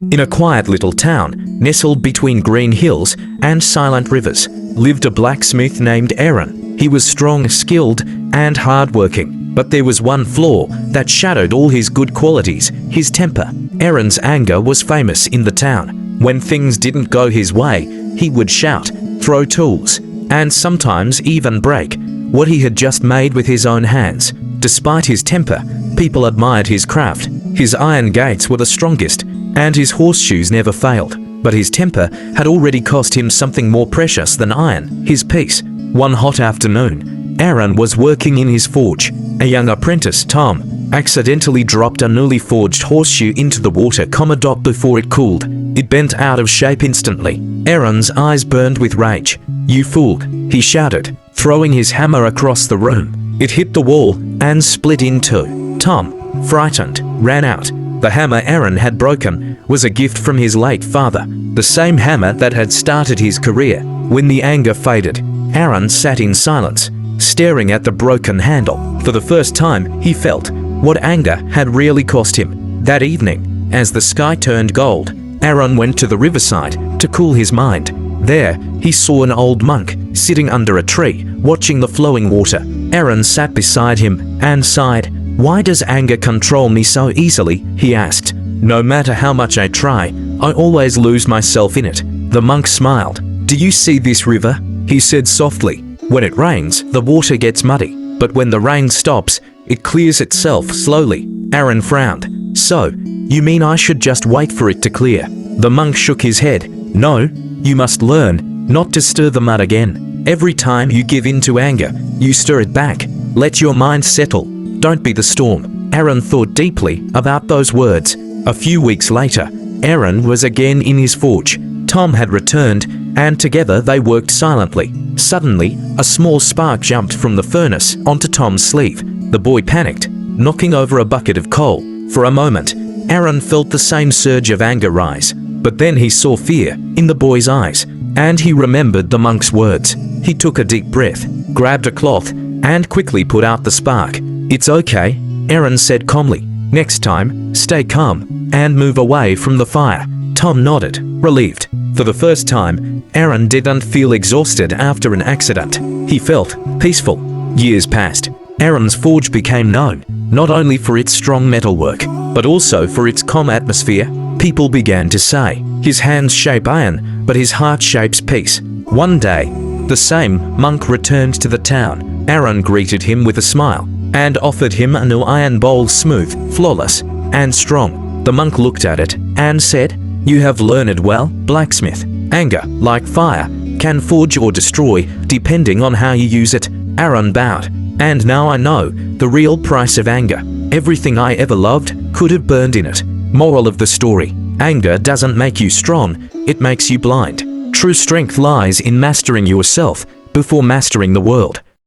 In a quiet little town, nestled between green hills and silent rivers, lived a blacksmith named Aaron. He was strong, skilled, and hard-working, but there was one flaw that shadowed all his good qualities: his temper. Aaron's anger was famous in the town. When things didn't go his way, he would shout, throw tools, and sometimes even break what he had just made with his own hands. Despite his temper, people admired his craft. His iron gates were the strongest, and his horseshoes never failed. But his temper had already cost him something more precious than iron: his peace. One hot afternoon, Aaron was working in his forge. A young apprentice, Tom, accidentally dropped a newly forged horseshoe into the water before it cooled. It bent out of shape instantly. Aaron's eyes burned with rage. "You fool!" he shouted, throwing his hammer across the room. It hit the wall and split in two. Tom, frightened, ran out. The hammer Aaron had broken was a gift from his late father, the same hammer that had started his career. When the anger faded, Aaron sat in silence, staring at the broken handle. For the first time, he felt what anger had really cost him. That evening, as the sky turned gold, Aaron went to the riverside to cool his mind. There, he saw an old monk sitting under a tree, watching the flowing water. Aaron sat beside him and sighed. "Why does anger control me so easily?" he asked. "No matter how much I try, I always lose myself in it." The monk smiled. "Do you see this river?" he said softly. "When it rains, the water gets muddy, but when the rain stops, it clears itself slowly." Aaron frowned. "So, you mean I should just wait for it to clear?" The monk shook his head. "No, you must learn not to stir the mud again. Every time you give in to anger, you stir it back. Let your mind settle. Don't be the storm." Aaron thought deeply about those words. A few weeks later, Aaron was again in his forge. Tom had returned, and together they worked silently. Suddenly, a small spark jumped from the furnace onto Tom's sleeve. The boy panicked, knocking over a bucket of coal. For a moment, Aaron felt the same surge of anger rise, but then he saw fear in the boy's eyes, and he remembered the monk's words. He took a deep breath, grabbed a cloth, and quickly put out the spark. "It's okay," Aaron said calmly. "Next time, stay calm and move away from the fire." Tom nodded, relieved. For the first time, Aaron didn't feel exhausted after an accident. He felt peaceful. Years passed. Aaron's forge became known, not only for its strong metalwork, but also for its calm atmosphere. People began to say, "His hands shape iron, but his heart shapes peace." One day, the same monk returned to the town. Aaron greeted him with a smile and offered him a new iron bowl, smooth, flawless, and strong. The monk looked at it and said, "You have learned well, blacksmith. Anger, like fire, can forge or destroy depending on how you use it." Aaron bowed. "And now I know the real price of anger. Everything I ever loved could have burned in it." Moral of the story: anger doesn't make you strong, it makes you blind. True strength lies in mastering yourself before mastering the world.